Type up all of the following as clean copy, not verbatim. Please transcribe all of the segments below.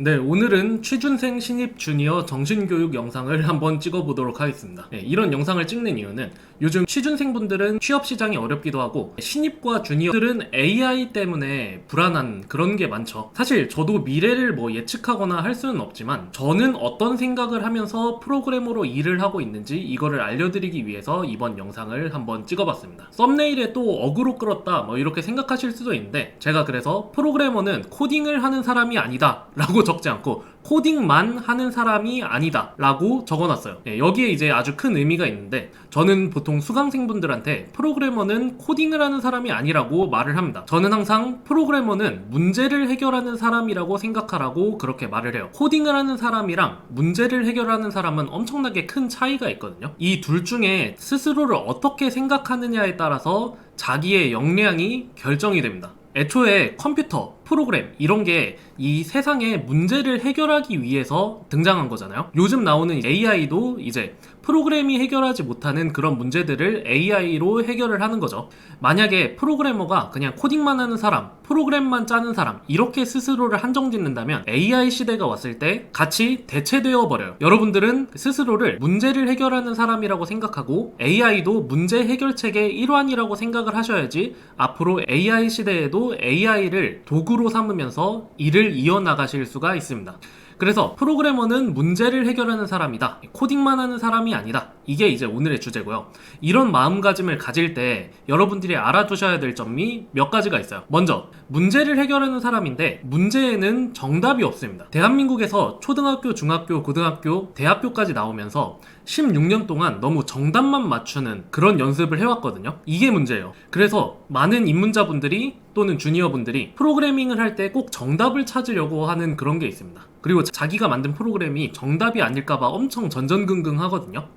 네, 오늘은 취준생 신입 주니어 정신교육 영상을 한번 찍어보도록 하겠습니다. 네, 이런 영상을 찍는 이유는 요즘 취준생분들은 취업시장이 어렵기도 하고 신입과 주니어들은 AI 때문에 불안한 그런 게 많죠. 사실 저도 미래를 예측하거나 할 수는 없지만 저는 어떤 생각을 하면서 프로그래머로 일을 하고 있는지 이거를 알려드리기 위해서 이번 영상을 한번 찍어봤습니다. 썸네일에 또 어그로 끌었다 이렇게 생각하실 수도 있는데 제가 그래서 프로그래머는 코딩을 하는 사람이 아니다 라고 적지 않고 코딩만 하는 사람이 아니다 라고 적어놨어요. 여기에 이제 아주 큰 의미가 있는데 저는 보통 수강생분들한테 프로그래머는 코딩을 하는 사람이 아니라고 말을 합니다. 저는 항상 프로그래머는 문제를 해결하는 사람이라고 생각하라고 그렇게 말을 해요. 코딩을 하는 사람이랑 문제를 해결하는 사람은 엄청나게 큰 차이가 있거든요. 이 둘 중에 스스로를 어떻게 생각하느냐에 따라서 자기의 역량이 결정이 됩니다. 애초에 컴퓨터, 프로그램 이런 게 이 세상의 문제를 해결하기 위해서 등장한 거잖아요. 요즘 나오는 AI도 이제 프로그램이 해결하지 못하는 그런 문제들을 AI로 해결을 하는 거죠. 만약에 프로그래머가 그냥 코딩만 하는 사람, 프로그램만 짜는 사람 이렇게 스스로를 한정짓는다면 AI 시대가 왔을 때 같이 대체되어 버려요. 여러분들은 스스로를 문제를 해결하는 사람이라고 생각하고 AI도 문제 해결책의 일환이라고 생각을 하셔야지 앞으로 AI 시대에도 AI를 도구로 삼으면서 일을 이어나가실 수가 있습니다. 그래서 프로그래머는 문제를 해결하는 사람이다. 코딩만 하는 사람이 아니다. 이게 이제 오늘의 주제고요. 이런 마음가짐을 가질 때 여러분들이 알아두셔야 될 점이 몇 가지가 있어요. 먼저 문제를 해결하는 사람인데 문제에는 정답이 없습니다. 대한민국에서 초등학교, 중학교, 고등학교, 대학교까지 나오면서 16년 동안 너무 정답만 맞추는 그런 연습을 해왔거든요. 이게 문제예요. 그래서 많은 입문자분들이 또는 주니어분들이 프로그래밍을 할 때 꼭 정답을 찾으려고 하는 그런 게 있습니다. 그리고 자기가 만든 프로그램이 정답이 아닐까봐 엄청 전전긍긍 하거든요.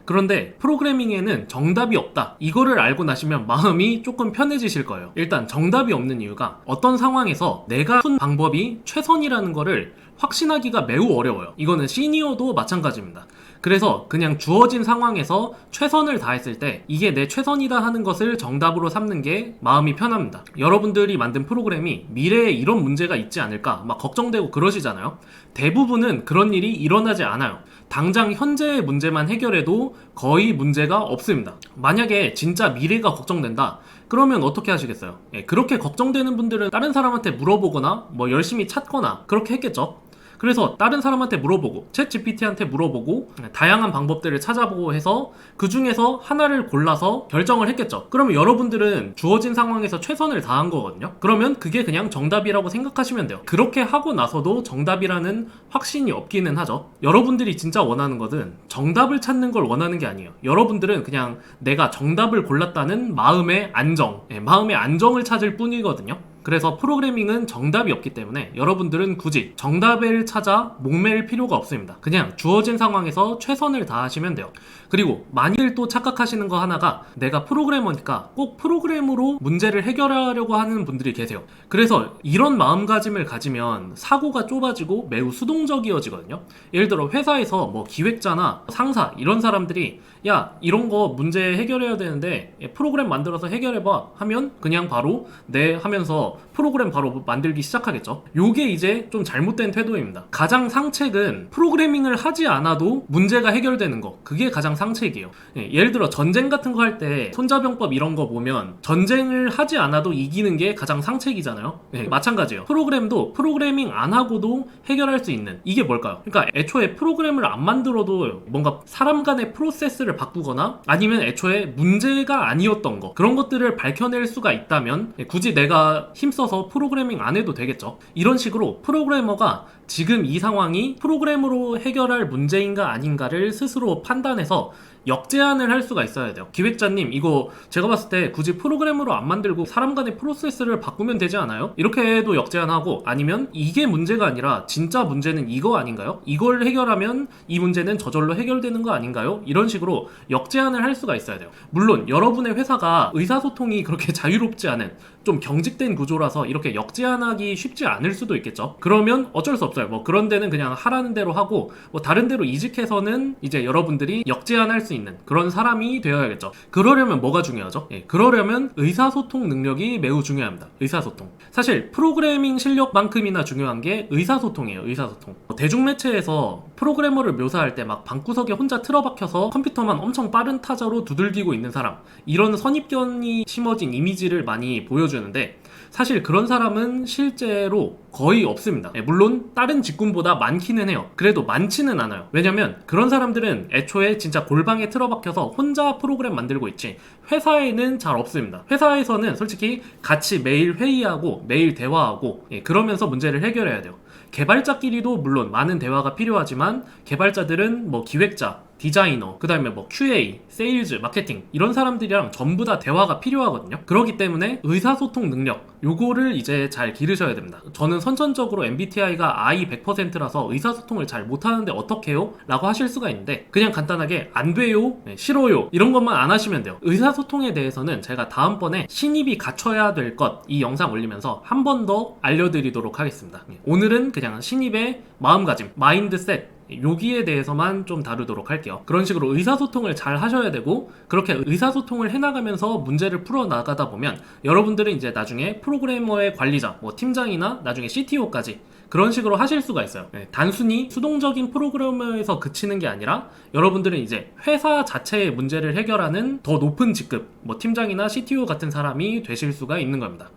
그런데 프로그래밍에는 정답이 없다. 이거를 알고 나시면 마음이 조금 편해지실 거예요. 일단 정답이 없는 이유가 어떤 상황에서 내가 푼 방법이 최선이라는 거를 확신하기가 매우 어려워요. 이거는 시니어도 마찬가지입니다. 그래서 그냥 주어진 상황에서 최선을 다했을 때 이게 내 최선이다 하는 것을 정답으로 삼는 게 마음이 편합니다. 여러분들이 만든 프로그램이 미래에 이런 문제가 있지 않을까 막 걱정되고 그러시잖아요. 대부분은 그런 일이 일어나지 않아요. 당장 현재의 문제만 해결해도 거의 문제가 없습니다. 만약에 진짜 미래가 걱정된다 그러면 어떻게 하시겠어요? 그렇게 걱정되는 분들은 다른 사람한테 물어보거나 열심히 찾거나 그렇게 했겠죠. 그래서 다른 사람한테 물어보고 챗GPT한테 물어보고 다양한 방법들을 찾아보고 해서 그 중에서 하나를 골라서 결정을 했겠죠. 그러면 여러분들은 주어진 상황에서 최선을 다한 거거든요. 그러면 그게 그냥 정답이라고 생각하시면 돼요. 그렇게 하고 나서도 정답이라는 확신이 없기는 하죠. 여러분들이 진짜 원하는 것은 정답을 찾는 걸 원하는 게 아니에요. 여러분들은 그냥 내가 정답을 골랐다는 마음의 안정을 찾을 뿐이거든요. 그래서 프로그래밍은 정답이 없기 때문에 여러분들은 굳이 정답을 찾아 목매일 필요가 없습니다. 그냥 주어진 상황에서 최선을 다하시면 돼요. 그리고 만일 또 착각하시는 거 하나가 내가 프로그래머니까 꼭 프로그램으로 문제를 해결하려고 하는 분들이 계세요. 그래서 이런 마음가짐을 가지면 사고가 좁아지고 매우 수동적이어지거든요. 예를 들어 회사에서 기획자나 상사 이런 사람들이 야 이런 거 문제 해결해야 되는데 프로그램 만들어서 해결해봐 하면 그냥 바로 네 하면서 프로그램 바로 만들기 시작하겠죠. 요게 이제 좀 잘못된 태도입니다. 가장 상책은 프로그래밍을 하지 않아도 문제가 해결되는 거, 그게 가장 상책이에요. 예를 들어 전쟁 같은 거 할 때 손자병법 이런 거 보면 전쟁을 하지 않아도 이기는 게 가장 상책이잖아요. 마찬가지예요. 프로그램도 프로그래밍 안 하고도 해결할 수 있는 이게 뭘까요? 그러니까 애초에 프로그램을 안 만들어도 뭔가 사람 간의 프로세스를 바꾸거나 아니면 애초에 문제가 아니었던 거 그런 것들을 밝혀낼 수가 있다면 굳이 내가 힘써서 프로그래밍 안 해도 되겠죠. 이런 식으로 프로그래머가 지금 이 상황이 프로그램으로 해결할 문제인가 아닌가를 스스로 판단해서 역제안을 할 수가 있어야 돼요. 기획자님 이거 제가 봤을 때 굳이 프로그램으로 안 만들고 사람 간의 프로세스를 바꾸면 되지 않아요? 이렇게 해도 역제안하고 아니면 이게 문제가 아니라 진짜 문제는 이거 아닌가요? 이걸 해결하면 이 문제는 저절로 해결되는 거 아닌가요? 이런 식으로 역제안을 할 수가 있어야 돼요. 물론 여러분의 회사가 의사소통이 그렇게 자유롭지 않은 좀 경직된 구조라서 이렇게 역제안하기 쉽지 않을 수도 있겠죠. 그러면 어쩔 수 없어요. 그런 데는 그냥 하라는 대로 하고 다른 데로 이직해서는 이제 여러분들이 역제안할 수 있는 그런 사람이 되어야겠죠. 그러려면 뭐가 중요하죠? 그러려면 의사소통 능력이 매우 중요합니다. 의사소통. 사실 프로그래밍 실력만큼이나 중요한 게 의사소통이에요. 의사소통. 대중매체에서 프로그래머를 묘사할 때 막 방구석에 혼자 틀어박혀서 컴퓨터만 엄청 빠른 타자로 두들기고 있는 사람, 이런 선입견이 심어진 이미지를 많이 보여주는데, 사실 그런 사람은 실제로 거의 없습니다. 물론 다른 직군보다 많기는 해요. 그래도 많지는 않아요. 왜냐면 그런 사람들은 애초에 진짜 골방에 틀어박혀서 혼자 프로그램 만들고 있지 회사에는 잘 없습니다. 회사에서는 솔직히 같이 매일 회의하고 매일 대화하고 그러면서 문제를 해결해야 돼요. 개발자끼리도 물론 많은 대화가 필요하지만 개발자들은 뭐 기획자, 디자이너, 그 다음에 뭐 QA, 세일즈, 마케팅 이런 사람들이랑 전부 다 대화가 필요하거든요. 그렇기 때문에 의사소통 능력 요거를 이제 잘 기르셔야 됩니다. 저는 선천적으로 MBTI가 I 100%라서 의사소통을 잘 못하는데 어떡해요? 라고 하실 수가 있는데, 그냥 간단하게 안 돼요, 싫어요 이런 것만 안 하시면 돼요. 의사소통에 대해서는 제가 다음번에 신입이 갖춰야 될 것 이 영상 올리면서 한 번 더 알려드리도록 하겠습니다. 오늘은 그냥 신입의 마음가짐, 마인드셋 여기에 대해서만 좀 다루도록 할게요. 그런 식으로 의사소통을 잘 하셔야 되고, 그렇게 의사소통을 해나가면서 문제를 풀어나가다 보면 여러분들은 이제 나중에 프로그래머의 관리자, 뭐 팀장이나 나중에 CTO까지 그런 식으로 하실 수가 있어요. 단순히 수동적인 프로그래머에서 그치는 게 아니라 여러분들은 이제 회사 자체의 문제를 해결하는 더 높은 직급, 뭐 팀장이나 CTO 같은 사람이 되실 수가 있는 겁니다.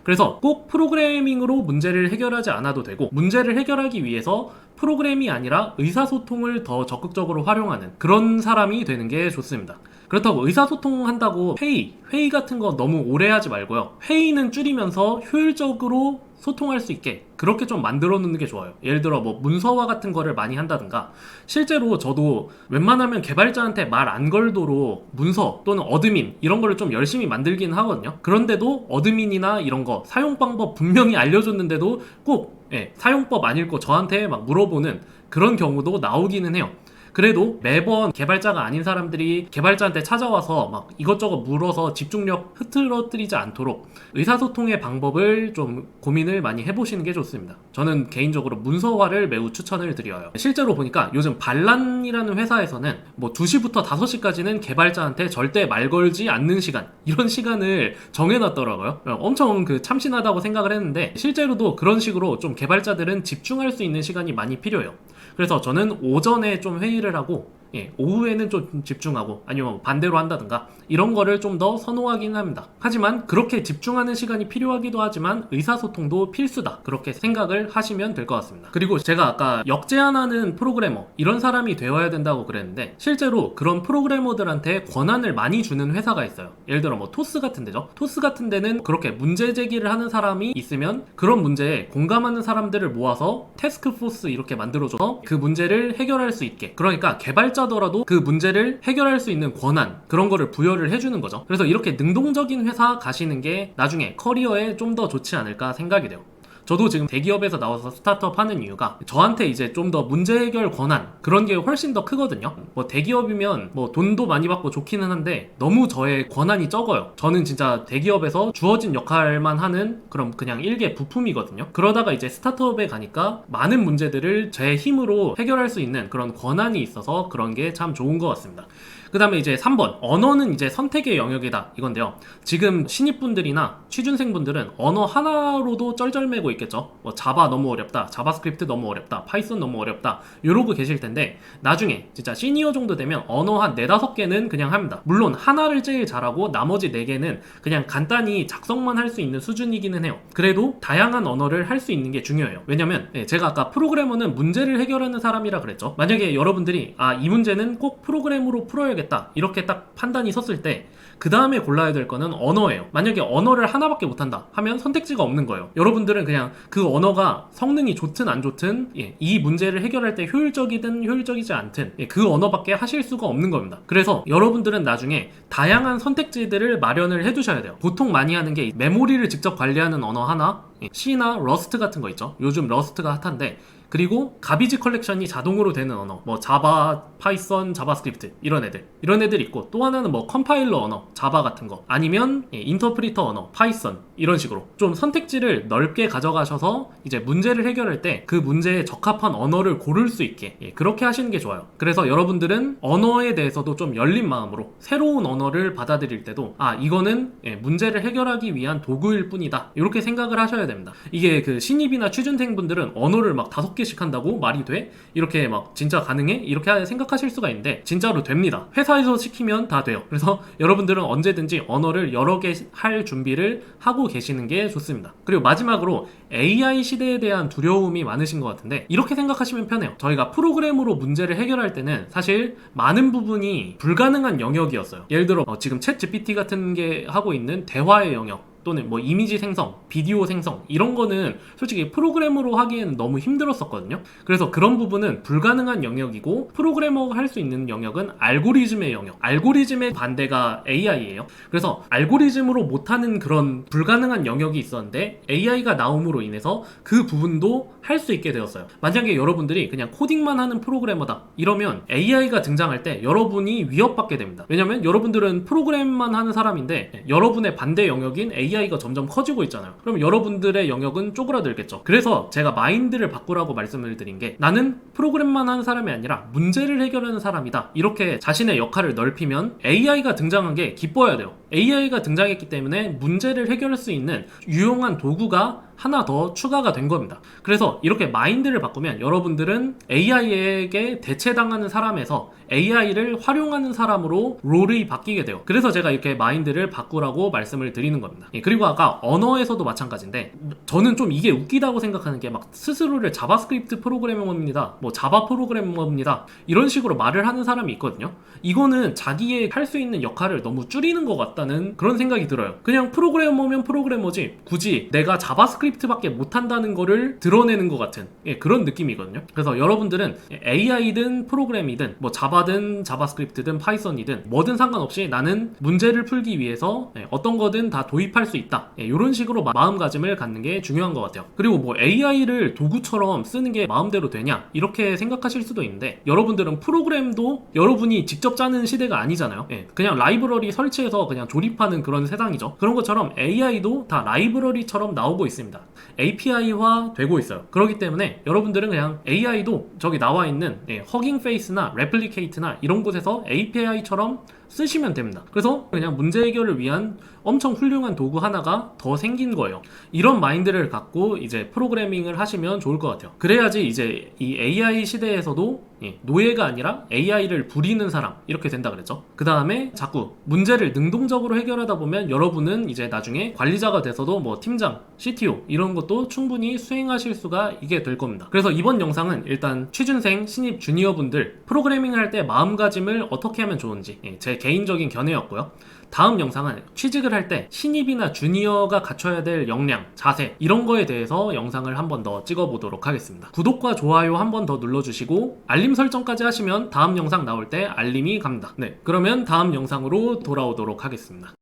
그래서 꼭 프로그래밍으로 문제를 해결하지 않아도 되고, 문제를 해결하기 위해서 프로그램이 아니라 의사소통을 더 적극적으로 활용하는 그런 사람이 되는 게 좋습니다. 그렇다고 의사소통한다고 회의 같은 거 너무 오래 하지 말고요. 회의는 줄이면서 효율적으로 소통할 수 있게 그렇게 좀 만들어 놓는 게 좋아요. 예를 들어 뭐 문서화 같은 거를 많이 한다든가, 실제로 저도 웬만하면 개발자한테 말 안 걸도록 문서 또는 어드민 이런 거를 좀 열심히 만들긴 하거든요. 그런데도 어드민이나 이런 거 사용 방법 분명히 알려줬는데도 꼭 사용법 안 읽고 저한테 막 물어보는 그런 경우도 나오기는 해요. 그래도 매번 개발자가 아닌 사람들이 개발자한테 찾아와서 막 이것저것 물어서 집중력 흐트러뜨리지 않도록 의사소통의 방법을 좀 고민을 많이 해보시는 게 좋습니다. 저는 개인적으로 문서화를 매우 추천을 드려요. 실제로 보니까 요즘 반란이라는 회사에서는 뭐 2시부터 5시까지는 개발자한테 절대 말 걸지 않는 시간, 이런 시간을 정해놨더라고요. 엄청 참신하다고 생각을 했는데, 실제로도 그런 식으로 좀 개발자들은 집중할 수 있는 시간이 많이 필요해요. 그래서 저는 오전에 좀 회의를 하고 오후에는 좀 집중하고, 아니면 반대로 한다든가 이런 거를 좀 더 선호하긴 합니다. 하지만 그렇게 집중하는 시간이 필요하기도 하지만 의사소통도 필수다, 그렇게 생각을 하시면 될 것 같습니다. 그리고 제가 아까 역제안하는 프로그래머 이런 사람이 되어야 된다고 그랬는데, 실제로 그런 프로그래머들한테 권한을 많이 주는 회사가 있어요. 예를 들어 뭐 토스 같은 데죠. 토스 같은 데는 그렇게 문제 제기를 하는 사람이 있으면 그런 문제에 공감하는 사람들을 모아서 태스크포스 이렇게 만들어줘서 그 문제를 해결할 수 있게, 그러니까 개발자더라도 그 문제를 해결할 수 있는 권한, 그런 거를 부여를 해주는 거죠. 그래서 이렇게 능동적인 회사 가시는 게 나중에 커리어에 좀 더 좋지 않을까 생각이 돼요. 저도 지금 대기업에서 나와서 스타트업 하는 이유가 저한테 이제 좀 더 문제 해결 권한 그런 게 훨씬 더 크거든요. 뭐 대기업이면 뭐 돈도 많이 받고 좋기는 한데 너무 저의 권한이 적어요. 저는 진짜 대기업에서 주어진 역할만 하는 그런 그냥 일개 부품이거든요. 그러다가 이제 스타트업에 가니까 많은 문제들을 제 힘으로 해결할 수 있는 그런 권한이 있어서 그런 게 참 좋은 것 같습니다. 그 다음에 이제 3번, 언어는 이제 선택의 영역이다, 이건데요. 지금 신입분들이나 취준생분들은 언어 하나로도 쩔쩔매고 있겠죠. 뭐 자바 너무 어렵다, 자바스크립트 너무 어렵다, 파이썬 너무 어렵다 이러고 계실 텐데, 나중에 진짜 시니어 정도 되면 언어 한 4-5개는 그냥 합니다. 물론 하나를 제일 잘하고 나머지 4개는 그냥 간단히 작성만 할 수 있는 수준이기는 해요. 그래도 다양한 언어를 할 수 있는 게 중요해요. 왜냐면 제가 아까 프로그래머는 문제를 해결하는 사람이라 그랬죠. 만약에 여러분들이 이 문제는 꼭 프로그램으로 풀어야겠다 이렇게 딱 판단이 섰을 때, 그 다음에 골라야 될 거는 언어예요. 만약에 언어를 하나밖에 못한다 하면 선택지가 없는 거예요. 여러분들은 그냥 그 언어가 성능이 좋든 안 좋든 이 문제를 해결할 때 효율적이든 효율적이지 않든 그 언어밖에 하실 수가 없는 겁니다. 그래서 여러분들은 나중에 다양한 선택지들을 마련을 해두셔야 돼요. 보통 많이 하는 게 메모리를 직접 관리하는 언어 하나, C나 러스트 같은 거 있죠. 요즘 러스트가 핫한데 그리고 가비지 컬렉션이 자동으로 되는 언어, 뭐 자바, 파이썬, 자바스크립트 이런 애들 있고, 또 하나는 뭐 컴파일러 언어, 자바 같은 거, 아니면 인터프리터 언어, 파이썬 이런 식으로 좀 선택지를 넓게 가져가셔서 이제 문제를 해결할 때 그 문제에 적합한 언어를 고를 수 있게 그렇게 하시는 게 좋아요. 그래서 여러분들은 언어에 대해서도 좀 열린 마음으로 새로운 언어를 받아들일 때도 이거는 문제를 해결하기 위한 도구일 뿐이다, 이렇게 생각을 하셔야 됩니다. 이게 그 신입이나 취준생분들은 언어를 막 5개씩 한다고 말이 돼? 이렇게 막 진짜 가능해? 이렇게 생각하실 수가 있는데 진짜로 됩니다. 회사에서 시키면 다 돼요. 그래서 여러분들은 언제든지 언어를 여러 개 할 준비를 하고 계시는 게 좋습니다. 그리고 마지막으로 AI 시대에 대한 두려움이 많으신 것 같은데 이렇게 생각하시면 편해요. 저희가 프로그램으로 문제를 해결할 때는 사실 많은 부분이 불가능한 영역이었어요. 예를 들어 지금 챗 GPT 같은 게 하고 있는 대화의 영역, 또는 뭐 이미지 생성, 비디오 생성 이런 거는 솔직히 프로그래머로 하기에는 너무 힘들었었거든요. 그래서 그런 부분은 불가능한 영역이고, 프로그래머가 할 수 있는 영역은 알고리즘의 영역, 알고리즘의 반대가 AI예요. 그래서 알고리즘으로 못하는 그런 불가능한 영역이 있었는데 AI가 나옴으로 인해서 그 부분도 할 수 있게 되었어요. 만약에 여러분들이 그냥 코딩만 하는 프로그래머다 이러면 AI가 등장할 때 여러분이 위협받게 됩니다. 왜냐면 여러분들은 프로그램만 하는 사람인데 여러분의 반대 영역인 AI가 점점 커지고 있잖아요. 그럼 여러분들의 영역은 쪼그라들겠죠. 그래서 제가 마인드를 바꾸라고 말씀을 드린 게, 나는 프로그램만 하는 사람이 아니라 문제를 해결하는 사람이다, 이렇게 자신의 역할을 넓히면 AI가 등장한 게 기뻐야 돼요. AI가 등장했기 때문에 문제를 해결할 수 있는 유용한 도구가 하나 더 추가가 된 겁니다. 그래서 이렇게 마인드를 바꾸면 여러분들은 AI에게 대체당하는 사람에서 AI를 활용하는 사람으로 롤이 바뀌게 돼요. 그래서 제가 이렇게 마인드를 바꾸라고 말씀을 드리는 겁니다. 그리고 아까 언어에서도 마찬가지인데, 저는 좀 이게 웃기다고 생각하는 게, 막 스스로를 자바스크립트 프로그래머입니다, 뭐 자바 프로그래머입니다 이런 식으로 말을 하는 사람이 있거든요. 이거는 자기의 할 수 있는 역할을 너무 줄이는 것 같다는 그런 생각이 들어요. 그냥 프로그래머면 프로그래머지 굳이 내가 자바스크립트밖에 못한다는 거를 드러내는 것 같은 그런 느낌이거든요. 그래서 여러분들은 AI든 프로그램이든 뭐 자바든 자바스크립트든 파이썬이든 뭐든 상관없이 나는 문제를 풀기 위해서 어떤 거든 다 도입할 수 있다, 이런 식으로 마음가짐을 갖는 게 중요한 것 같아요. 그리고 뭐 AI를 도구처럼 쓰는 게 마음대로 되냐 이렇게 생각하실 수도 있는데, 여러분들은 프로그램도 여러분이 직접 짜는 시대가 아니잖아요. 그냥 라이브러리 설치해서 그냥 조립하는 그런 세상이죠. 그런 것처럼 AI도 다 라이브러리처럼 나오고 있습니다. API화 되고 있어요. 그렇기 때문에 여러분들은 그냥 AI도 저기 나와 있는 허깅 페이스나 레플리케이트나 이런 곳에서 API처럼 쓰시면 됩니다. 그래서 그냥 문제 해결을 위한 엄청 훌륭한 도구 하나가 더 생긴 거예요. 이런 마인드를 갖고 이제 프로그래밍을 하시면 좋을 것 같아요. 그래야지 이제 이 AI 시대에서도 노예가 아니라 AI를 부리는 사람, 이렇게 된다 그랬죠. 그 다음에 자꾸 문제를 능동적으로 해결하다 보면 여러분은 이제 나중에 관리자가 돼서도 뭐 팀장, CTO 이런 것도 충분히 수행하실 수가 있게 될 겁니다. 그래서 이번 영상은 일단 취준생, 신입, 주니어 분들 프로그래밍을 할 때 마음가짐을 어떻게 하면 좋은지 제 개인적인 견해였고요. 다음 영상은 취직을 할 때 신입이나 주니어가 갖춰야 될 역량, 자세 이런 거에 대해서 영상을 한 번 더 찍어보도록 하겠습니다. 구독과 좋아요 한 번 더 눌러주시고 알림 설정까지 하시면 다음 영상 나올 때 알림이 갑니다. 그러면 다음 영상으로 돌아오도록 하겠습니다.